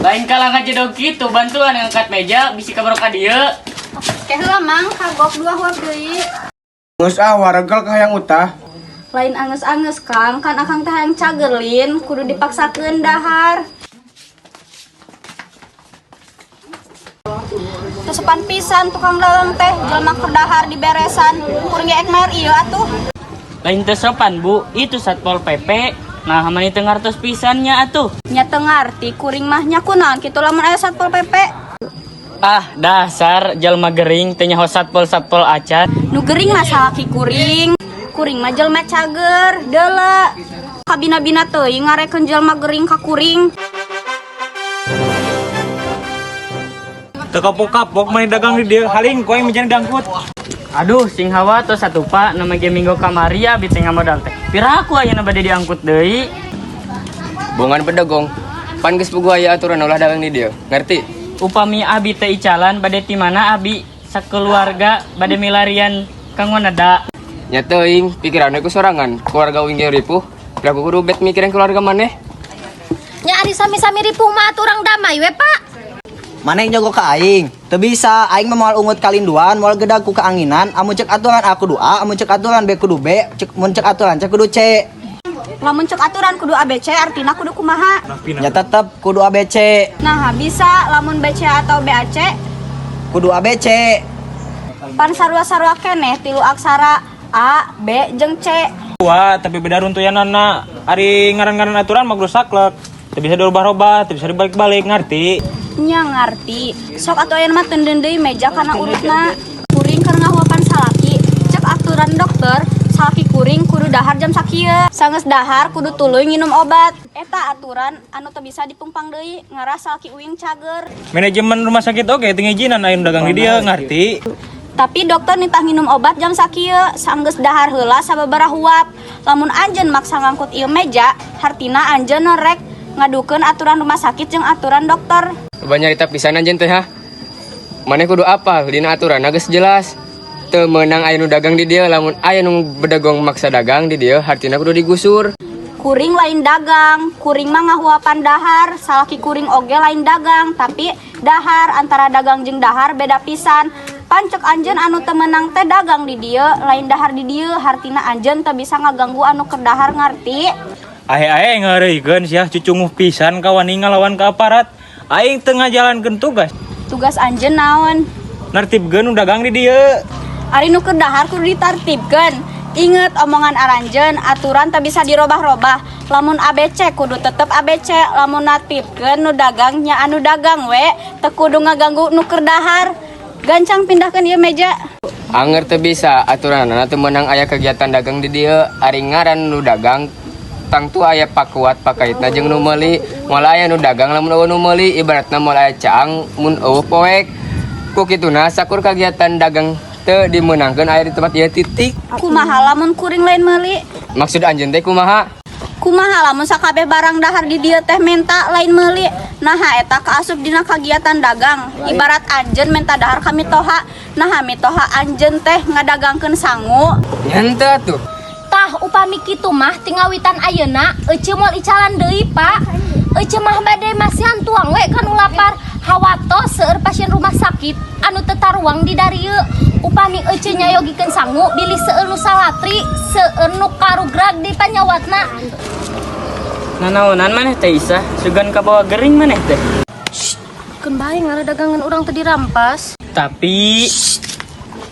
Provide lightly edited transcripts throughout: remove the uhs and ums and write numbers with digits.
Lain kalang aja dong gitu, bantuan ngangkat meja, bisi kabar ka dieu. Keheula mang kagok 2 huap deui. Geus wargal ka hayang utah. Lain anges-anges Kang, kan akang teh hayang cagerlin, kudu dipaksakeun dahar. Tesepan pisan tukang dalang teh, jelema keur dahar diberesan, kuring ge ek mayor ieu atuh. Lain teu sopan Bu, itu Satpol PP. Nah, mani teu ngartos pisannya atuh. Nya teu ngarti kuring mah nya kunaon kitu lamun aya Satpol PP. Ah, dasar jalma gering teu nyaho satpol acan. Nu gering mah salaki kuring. Kuring mah jelema cager, deuleu. Kabina-bina teuing ngarekeun jelema gering ka kuring. Teu kapok-kapok main dagang di dieu haling koe menjadi dangkut. Aduh, sing hawa tos satu pak, nama ge minggu kamari abi teh ngamodal teh. Piraku ayeuna bade diangkut deui. Bongan pedagong, pan geus puguh aya aturan ulah dagang di dieu. Ngerti? Upami abi teh icalan bade ti mana abi sakeluarga bade milarian kanggo nada. Nya teuing pikiranna ku sorangan, keluarga uing ge ripuh. Piraku kudu bet mikirin keluarga maneh. Nya ari sami-sami ripuh mah aturang damai we, Pak. Maneh jago ka aing. Teu bisa, aing mah moal ungut kalinduan, moal gedag ku keanginan, amun cek aturan aku kudu A, amun cek aturan B kudu B, mun cek aturan cek kudu C. Lamun cek aturan kudu ABC artina kudu kumaha? Ya tetep kudu ABC. Nah, bisa lamun BC atau BAC Kudu ABC. pan sarua-sarua keneh tilu aksara A, B, jeung C. Wah, tapi beda runtuyanana. Ari ngaran-ngaran aturan mah kudu saklek. Teu bisa dirubah-rubah, teu bisa dibalik-balik, ngarti? Nya ngarti. Sok atuh ayeuna mah teu deui meja kana urutna. Kuring keur ngahuapan salaki. Cek aturan dokter, salaki kuring kudu dahar jam sakieu. Sangeus dahar kudu tuluy nginum obat. Eta aturan anu teu bisa dipungpang deui, ngaras salaki uing cager. Manajemen rumah sakit oke teu ngijinan aya nu dagang di dieu, ngarti? Tapi dokter nitah nginum obat jam sakieu, sanggeus dahar heula sababaraha huap. Lamun anjeun maksa ngangkut ieu meja, hartina anjeun rek ngadukeun aturan rumah sakit jeung aturan dokter. Loba nyarita pisan anjeun teh ha. Maneh kudu apal dina aturanna geus jelas. Teu meunang aya nu dagang di dieu, lamun aya nu bedagong maksa dagang di dieu, hartina kudu digusur. Kuring lain dagang, kuring mah ngahuapan dahar, salaki kuring oge lain dagang, tapi dahar antara dagang jeung dahar beda pisan. Pancek anjeun anu teu meunang teh dagang di dieu, lain dahar di dieu, hartina anjeun teu bisa ngaganggu anu keur dahar ngarti. Ae-ae ngareuykeun sia cucunguh pisan kawani ngalawan ka aparat. Aing teu ngajalankeun tugas. Tugas anjeun naon? Nartibkeun nu dagang di dieu. Ari nu keur dahar kudu ditartibkeun. Inget omongan aranjeun, aturan teu bisa dirobah-robah. Lamun ABC kudu tetep ABC, lamun nartibkeun nu dagang nya anu dagang we, teu kudu ngaganggu nu keur dahar. Gancang pindahkeun ieu meja. Anger teu bisa, aturanna teu meunang aya kegiatan dagang di dieu, ari ngaran nu dagang tang tu aya pakuat pakaitna jeung nu meuli. Moal aya nu dagang lamun eueuh nu meuli, ibaratna moal aya caang mun eueuh poek. Ku kituna sakur kegiatan dagang teu dimeunangkeun aya di tempat ieu titik. Kumaha lamun kuring lain meuli? Maksud anjeun teh kumaha? Kumaha lamun sakabeh barang dahar di dieu teh menta lain meuli? Naha eta kaasup dina kagiatan dagang. Ibarat anjeun menta dahar ka mitoha, naha mitoha anjeun teh ngadagangkeun sangu. Nya henteu atuh. Tah upami kitu mah tingawitan ayeuna euceum moal icalan deui, Pak. Euceum mah bade masihan tuang we kanu lapar. Hawato seueur pasien rumah sakit anu teu taruang di darieu. Upami euceum nyayogikeun sangu bilih seueur nu salatri, seueur nu karugrag di panyawatna. Nanaonan maneh teh Isa, sugan kabawa gering maneh teh. Keun bae ngadagangan urang teu dirampas. Tapi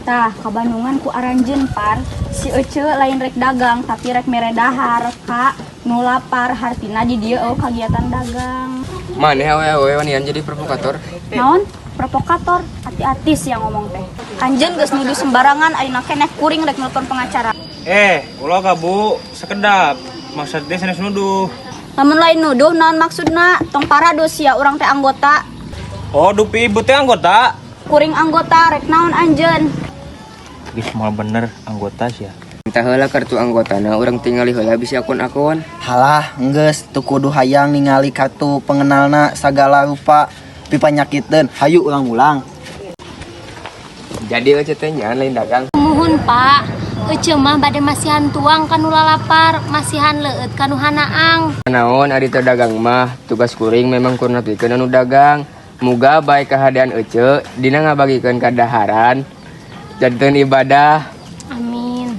Tah, ka Bandungan ku aranjeun par. Si Ece lain rek dagang, tapi rek mere dahar ka nu lapar, hartina di dieu eueuh kagiatan dagang. Maneh awe-awe wanian jadi provokator. Naon? Provokator, hati-hati sih yang ngomong teh. Anjeun geus nuduh sembarangan, ayeuna keneh kuring rek nelpon pengacara. Ulah ka Bu, sakedap. Maksud teh sanes nuduh. Lamun lain nuduh, naon maksudna? Tong parados ya urang teh anggota. Oh, dupi ibu teh anggota. Kuring anggota rek naon anjeun? Geus moal bener anggota sia. Entah heula kartu anggotana urang tingali heula bisi akun-akun. Halah, enggeus teu kudu hayang ningali kartu pengenalna sagala rupa pipanyakitkeun. Hayu ulang-ulang. Jadi eueuh teh nya lain dagang. Muhun, Pak. Ece mah bade masihan tuang kanu lalapar, masihan leueut kanu hanaang. Naon ari teu dagang mah tugas kuring memang kurang nepikeun anu dagang. Muga bae kahadean Ece dina ngabagikeun kadaharan janten ibadah. Amin.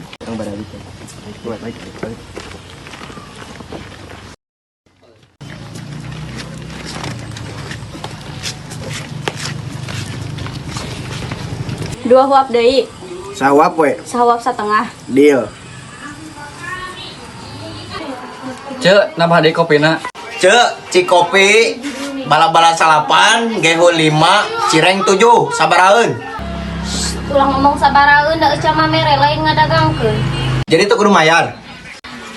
Dua huap deui, Sawap we. sahuap satengah. Deal. Cek, nambah deui kopina. Cek, Cikopi bala-bala salapan, Gehul 5, Cireng 7, sabaraeun. Ulang ngomong sabaraeun da Ece mah mere lain ngadagangkeun. Jadi tuh kudu mayar.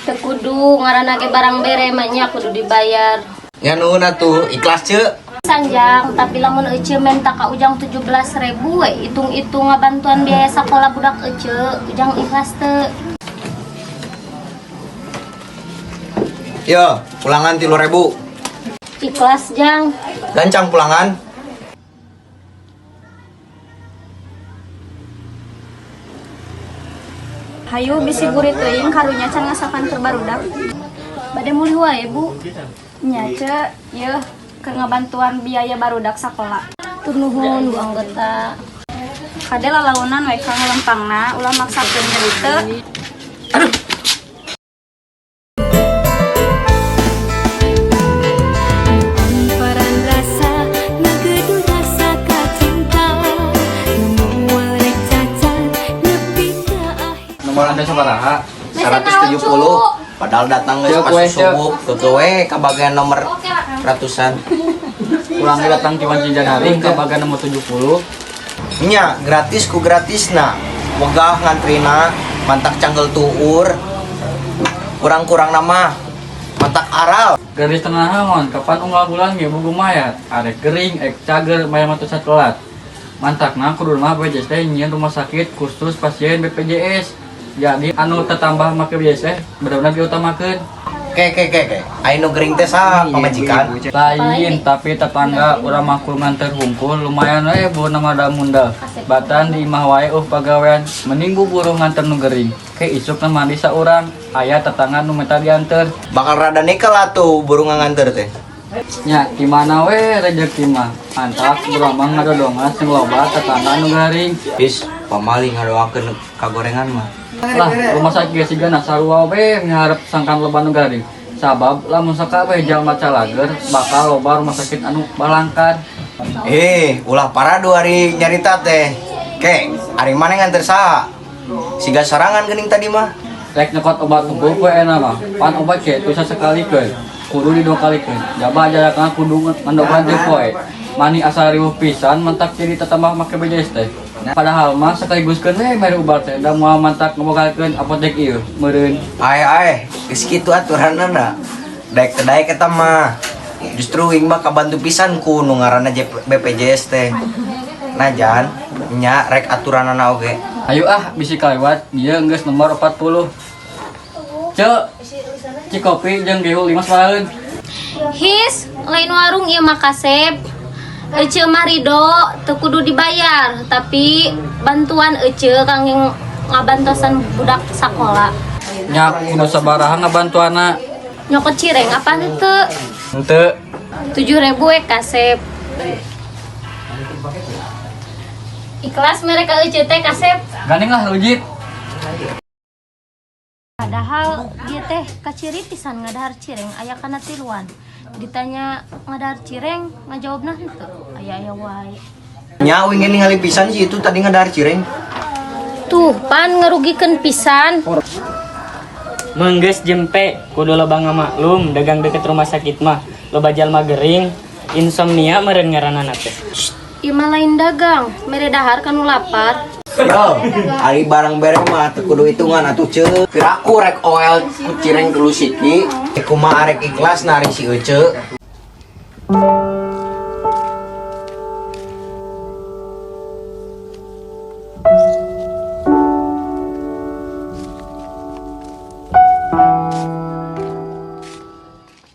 Teu kudu ngaranna ge barang bere mah nya kudu dibayar. Ya nuhun atuh, ikhlas cek. Sanjang, tapi lamun Ece minta ka ujang 17.000 we, hitung-hitung ngabantuan biaya sekolah budak Ece, ujang ikhlas teu. Yo, pulangan 3.000. Ikhlas jang. Gancang pulangan. Hayu bisi gurit teuing karunya can ngasakan keur barudak. Bade mulih wae, Bu. Nya ce, yeuh keur ngabantuan biaya barudak sakola. Tur nuhun Bu anggota. Kade lalaunan we kang lempangna ulah maksakeun deui teu. Nomor anda sabaraha? 170. Padahal datang geus pas subuh. Tutu we kabagian nomor ratusan. Ulang datang Kiwan Cijanari ke bagian nomor 70. Nya gratis ku gratisna. Wegah ngantrina, mantak canggel tuur. Kurang-kurang nama mantak aral. Garis tengah hangon, kapan unggal bulan ge bugu mayat. Arek gering, ek cager, mayat matu satkelat. Mantakna kudu mah BPJS teh nyieun rumah sakit khusus pasien BPJS. Jadi anu tetambah make BPJS benar-benar diutamakeun. Ke. Aing nu gering teh saha pamajikan? Lain, tapi tetangga urang mah kudu nganter hungkul lumayan we bu nama damunda. Batan di imah wae pagawean mending buburu nganter nu gering. Ke isuk nama di saurang aya tetangga nu minta dianter. Bakal rada nikel atuh burung nganter teh. Nya gimana we rezeki mah. Mantap urang mah ngadodongan sing loba tetangga nu garing. Bis pamali ngadoakeun kagorengan mah. Lah rumah sakit sigana sarua we miharep sangkan loba nu garing. Sabab lamun sakabeeh jalma calager bakal loba rumah sakit anu balangkan. Ulah paradu ari nyarita teh. Ke, ari maneh nganter saha? Siga sarangan geuning tadi mah. Rek nyekot obat unggul we enak mah. Pan obat ge bisa sakalikeun. Kudu didongkalikeun. Jaba jarakna kudu ngandogan teh poe. Mani asal riweuh pisan mentak jadi tetambah make BPJS teh. Padahal mah sekaliguskeun we mere ubar teh da moal mantak ngebogalkeun apotek ieu meureun. Ae, geus kitu aturanna. Daek teh daek eta mah. Justru wing mah kabantu pisan ku nu ngaranna BPJS teh. Najan nya rek aturanana oge. Ayo bisi kalewat dia geus nomor 40. Cek Cikopi jeung Gehul 5 sabaraeun. His, lain warung ieu mah kasep. Ece mah ridho teu kudu dibayar, tapi bantuan Ece kangge ngabantosan budak sakola. Nya kudu sabaraha ngabantuanna. Nyokot cireng apa teu? Henteu. 7.000 we kasep. Ikhlas mereka Ece teh kasep. Gandeng lah rujit. Padahal dia teh kaciri pisan ngadahar cireng aya kana tiluan. Ditanya ngadahar cireng ngajawabna henteu. Aya wae. Nya wing ningali pisan sih itu tadi ngadahar cireng. Tuh pan ngerugikeun pisan. Menggeus jempe kudu loba ngamaklum dagang deket rumah sakit mah loba jalma gering insomnia meureun ngaranna teh. Ieu mah lain dagang, mere dahar kanu lapar. Yo, ari barang bere mah teu kudu hitungan atuh ceuk. Piraku rek oel ku cireng dulu siki. Kumaha arek ikhlas nari si Ece.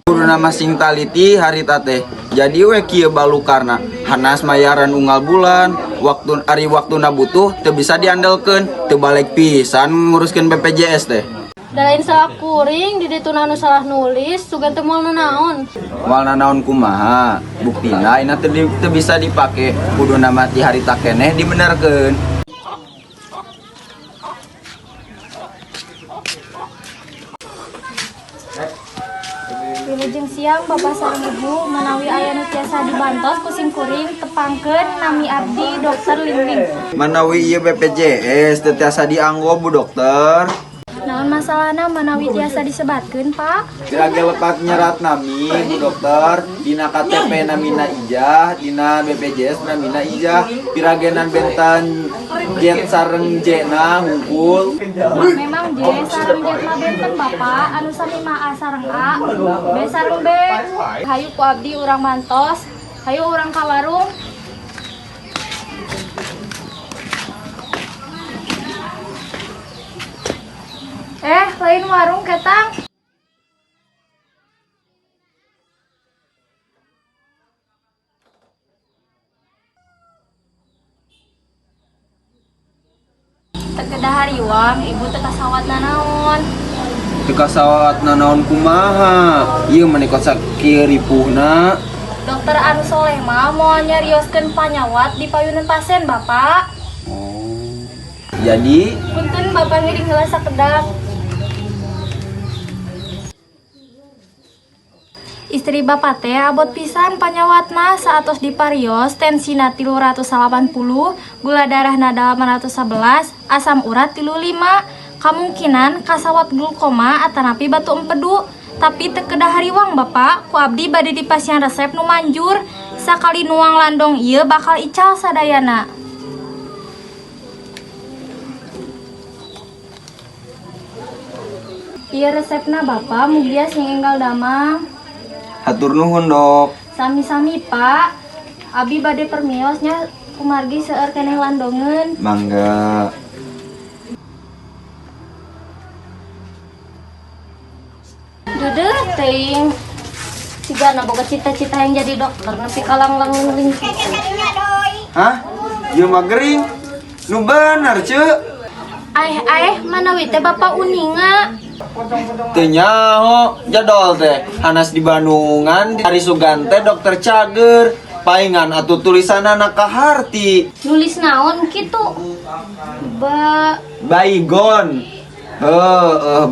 Kuruna masing taliti harita teh. Jadi we kieu balukarna. Hanas mayaran unggal bulan, waktu na butuh teu bisa diandalkeun, teu balik pisan nguruskeun BPJS teh. Da lain salah kuring di ditu anu salah nulis sugan teu moal naon. Moal naon kumaha? Buktina ina teu bisa dipake, kudu mati harita keneh dibenerkeun. Wilujeng siang Bapak sareng Ibu menawi aya nu tiasa dibantos ku sim kuring tepangkeun nami abdi Dokter Linling. Manawi ieu BPJS teu tiasa dianggo Bu Dokter. Naon masalahna menawi tiasa disebatkeun Pak? Pirage lepat nyerat nami Bu Dokter, dina KTP namina ijah, dina BPJS namina ijah, piragenan benten jet sareng jena hungkul. Memang J sareng J mah benten Bapak, anu sami mah A sareng A, B sareng B. Hayu ku abdi urang mantos, hayu urang ka warung. Lain warung ketang. Tekedah hariwang, ibu teu kasawatna naon. Teu kasawatna naon kumaha? Ieu manikot sakieu ripuhna. Dokter anu soleh mah moal nyarioskeun panyawat di payunan pasien Bapak. Jadi, Punten Bapak ngiring heula sakedak. Istri Bapak teh abot pisan panyawatna saatos diparios tensina 380, gula darahna 811, asam urat 35, kemungkinan kasawat glukoma atanapi batu empedu. Tapi teu kedah hariwang Bapak, ku abdi bade dipasieun resep nu manjur, sakali nuang landong ieu bakal ical sadayana. Ieu resepna Bapak mugia sing enggal damang. hatur nuhun Dok. Sami-sami Pak, abi bade permiosnya kumargi seueur keneh landongeun. Mangga. Dudeuh teuing. Sigana boga cita-cita yang jadi dokter nepi ka langlang-langling. Hah? Ieu mah gering. Nu bener, Ceu. Manawi teh Bapak uninga. Teu nyaho jadol teh hanas di Bandungan di Hari Sugante Dokter Cager paingan atuh tulisanana kaharti Nulis naon kitu? Baygon.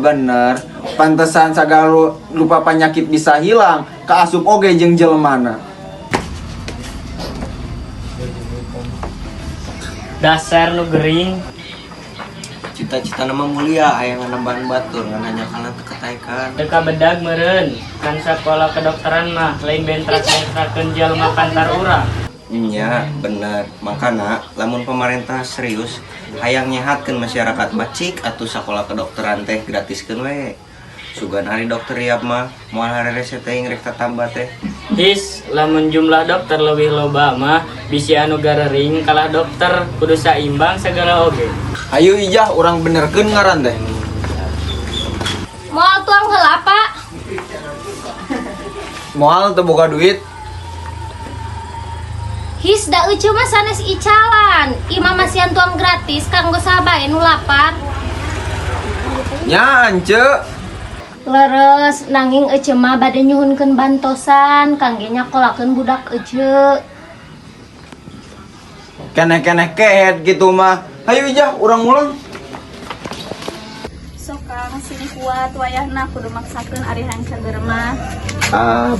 Bener. Pantesan sagala lupa penyakit bisa hilang kaasup oge jeung jelemana. Dasar nu gering. Cita-cita nama mulia aya nambahan batur ngan hanya kana teu kataikan. Teka bedag meureun kan sakola kedokteran mah lain bentrak-bentrakeun jalma pantar urang. Nya bener, makana lamun pemerintah serius hayang nyehatkeun masyarakat bacik atuh sakola kedokteran teh gratiskeun we. Sugan ari dokter Riap mah moal harerese teh rek tatambah teh. His, lamun jumlah dokter leuwih loba mah bisi anu garering kalah dokter kudu saimbang segala oge. Ayo ijah urang benerkeun ngaran teh. Moal tuang heula Pak. Moal teu boga duit. His da euceum mah sanes icalan. Imam masihan tuang gratis kanggo sabae nu lapar. Nya Ance. Leres nanging ece mah bade nyuhunkeun bantosan kangge nyakolakeun budak ece. Keneh-keneh kehet gitu mah. Hayu ijah urang mulang. Sok Kang sini kuat wayahna kudu maksakeun ari hancager mah.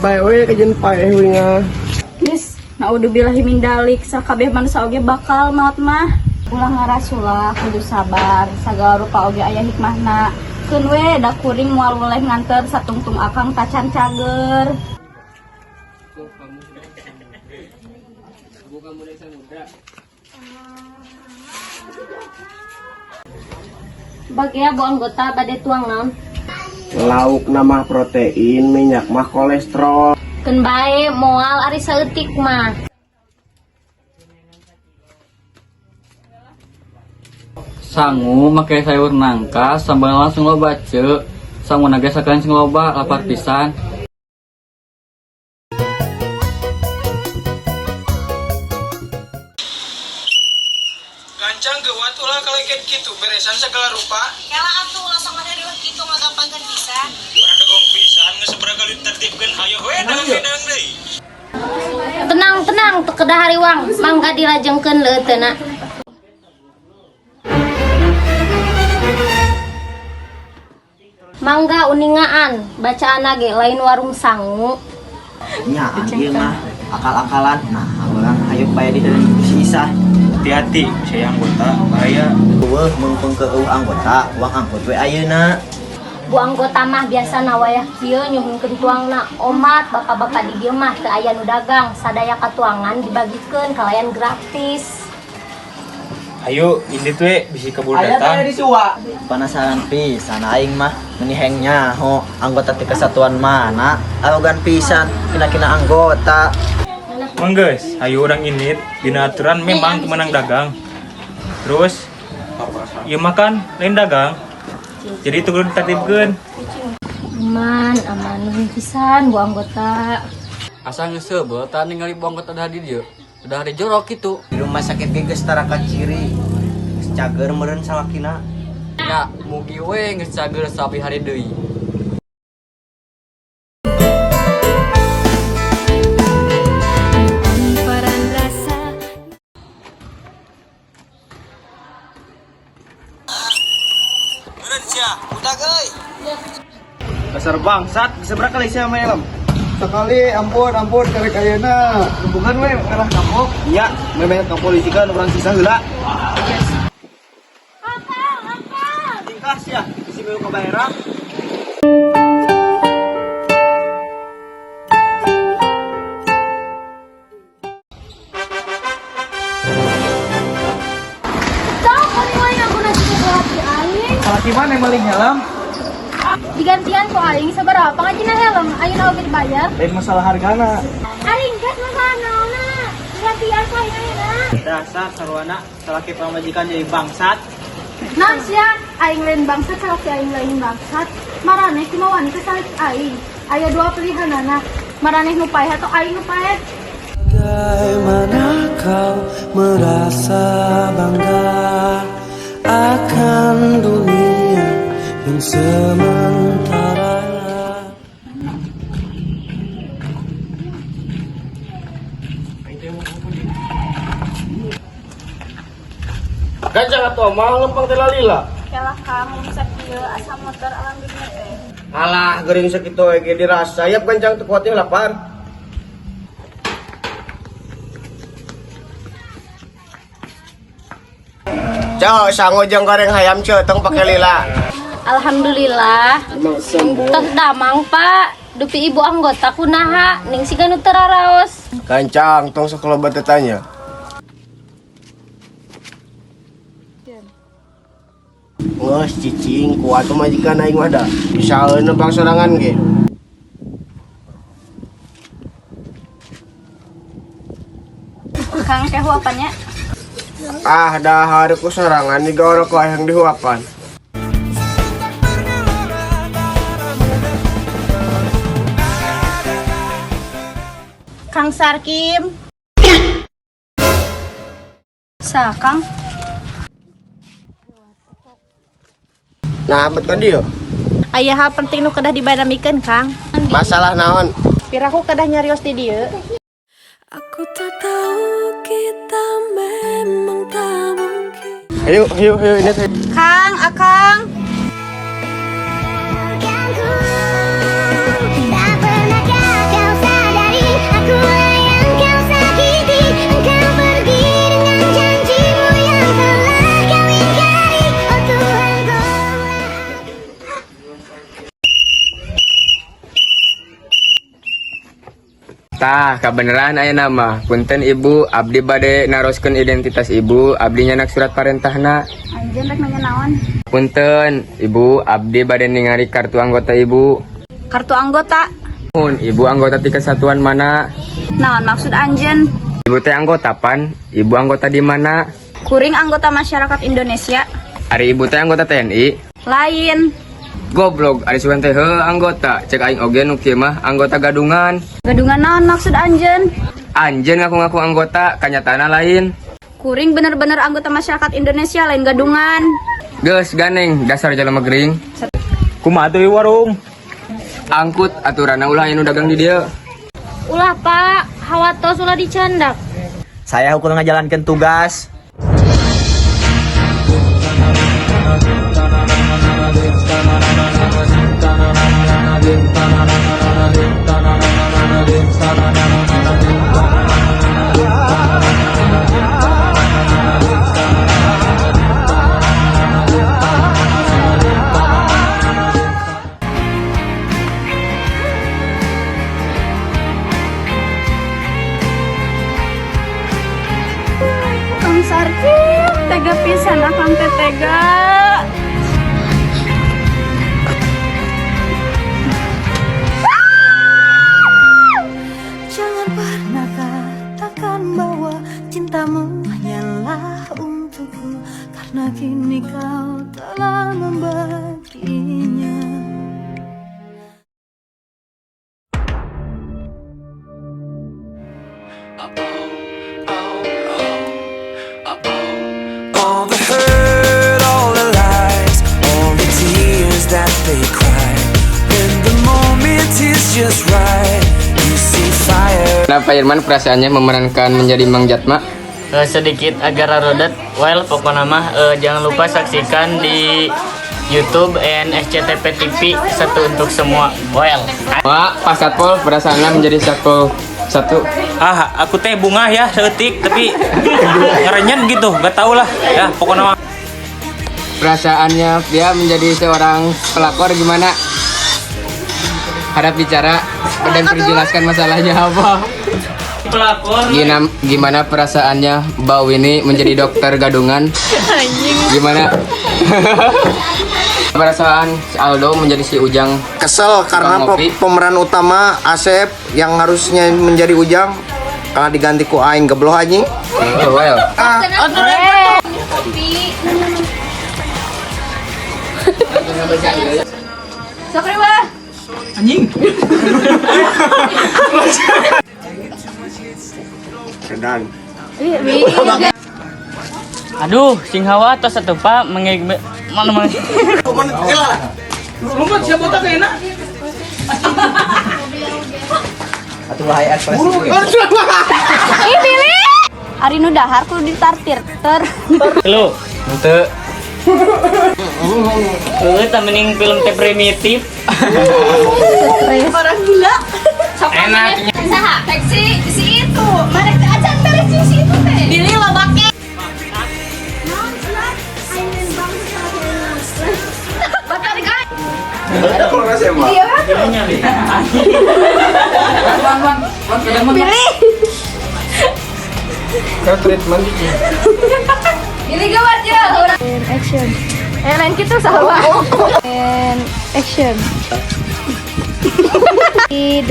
Bae we kajen paeh winga. Geus naudzubillahi min dalik sakabeh manusia oge bakal maut mah. Ulah ngarasulah kudu sabar sagala rupa oge aya hikmahna. Keun we da kuring moal woleh nganter satungtung akang tacan cager. Bagea bu anggota bade tuang naon? Lauk nama protein, minyak mah kolesterol. Keun bae moal ari saeutik mah. Sangu make sayur nangka sambal langsung loba ceu. Sangu nage sakalian sing loba lapar pisan. Ancang geuat ulah kaleket kitu beresan segala rupa. Kela atuh langsung ada riweuh kitu ngagampangkeun pisan. Urang dagong pisan geus sabaraha kali tertibkeun hayo we dagang deui. Tenang teu kedah hariwang mangga dilajengkeun leuteuna. Mangga uningaan bacaan ge lain warung sangu. Nya ieu mah akal-akalan. Nah, urang hayu paya di dalam sisa. Hati-hati saya anggota bahaya. Eueuh mengpeng ke anggota, uang angkut we ayeuna. Bu anggota mah biasa nawayah kieu nyuhunkeun tuangna omat bapak-bapak di dieu mah teu aya nu dagang sadaya katuangan dibagikeun kalayan gratis. Ayo ini tuh bisi kebul datang. Penasaran pisan aing mah menihengnya ho anggota ti kesatuan mana arogan pisan kina-kina anggota. Manggeus, ayo orang ini dina aturan memang menang dagang. Terus ieu makan lain dagang. Jadi itu kudu ditertibkeun. Aman pisan bu anggota. Asa geus seubeuh tah ningali bu anggota dah di dieu. Udah hari jorok gitu. Di rumah sakit ge geus tarakat ciri. Geus cager meureun salakina. Ya, mugi we geus cager sapi hari deui. Dasar bangsat, seberapa kali saya main helm? Sekali, ampun, karek ayeuna. Hubungan we merah kapok. Iya, memang ke polisi kan orang sisa heula. Apa? Tingkah sia, si meu kabayaran. Salaki mana yang maling helm? Digantian ku aing sabaraha pangajina helm ayeuna oge dibayar. Lain masalah hargana. Aing gas masalah naonna. Digantian ku aing ayeuna. Dasar sarwana, salaki pamajikan jadi bangsat. Naon sia aing lain bangsat salaki aing lain bangsat. Maraneh kumaha wanita salaki aing. Aya dua pilihanana. Maraneh nu paeh atau aing nu paeh. Bagaimana kau merasa bangga akan dunia yang sementara? Gajah atau mau lempang telalila. Kela kamu bisa kieu asa motor alam dunia teh. Alah, gering sakitu ge dirasa. Yap gancang teu kuat lapar. Cok, sangojeng goreng hayam tong pake lila. Alhamdulillah. Teu damang Pak. Dupi ibu anggota kunaha ning siga nu teu raraos. Gancang, tong sakaloba tanya. Ngeus cicing kuat majikan aing mah da. Bisa euneu bang sorangan ge. Kang teh huapannya. Ah, dahar ku sorangan digorok yang dihuapan. Kang Sarkim. Sa Kang. Nah, bet kan dia. Aya hal penting nu kedah dibanamikeun Kang. Masalah naon? Piraku kedah nyarios di dieu. Aku tak tahu kita memang tak mungkin. Ayo ini teh. Kang, Akang. Tah, kabeneran aya nama. Punten ibu, abdi bade naroskeun identitas ibu, abdi nyanak surat parentahna. Anjeun rek nanya naon? Punten, ibu, abdi bade ningali kartu anggota ibu. Kartu anggota. Mun, ibu anggota ti kesatuan mana? Naon maksud anjeun? Ibu teh anggota pan? Ibu anggota di mana? Kuring anggota masyarakat Indonesia. Ari ibu teh anggota TNI? Lain. Goblok, ari sugan teh anggota. Cek aing oge nu kieu mah anggota gadungan. Gadungan naon maksud anjeun? Anjeun ngaku-ngaku anggota, kanyataana lain. Kuring bener-bener anggota masyarakat Indonesia lain gadungan. Geus ganeng dasar jelema gering. Kumaha teh warung? Angkut aturanna ulah anu dagang di dieu. Ulah Pak, hawatos ulah dicandak. Saya hukum ngajalankan tugas. Kang Sarkim, tega pisan akang teh tega. Jangan pernah katakan bahwa cintamu hanyalah untukku, karena kini kau telah membaginya. All the hurt, all the lies, all the tears that they cry. When the moment is just right, you see fire. Kenapa Irman perasaannya memerankan menjadi Mang Jatma? Sedikit agak rodet. Well, pokoknya mah jangan lupa saksikan di YouTube NSCTP TV satu untuk semua. Well, Pak, Pak Satpol perasaannya menjadi Satpol 1. Aku teh bunga ya seetik tapi ngerenyen gitu, gak tau lah ya pokoknya mah. Perasaannya dia menjadi seorang pelakor gimana? Hadap bicara dan perjelaskan masalahnya apa? pelakor. Gimana perasaannya Mbak Winnie menjadi dokter gadungan? Gimana? Perasaan si Aldo menjadi si Ujang? Kesel karena pemeran utama Asep yang harusnya menjadi Ujang karena diganti ku aing gebloh anjing. Oh, well. Sokri wah. Aduh, sing hawa tos satu Pak mengeg mana mang. Atuh bahaya ekspresi. Ih, Billy. Ari nu dahar kudu ditartir ter. Lu, Henteu. teh mending film teh primitif. Orang gila. Enaknya. Saha? Si itu. Mana acan terus si itu teh. Billy lobake. Billy. Treatment. Billy gawat ya. And action. Lain kita salah. And action. 2, 3.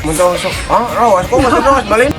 Muntah sok. Rawas kok masih rawas balik.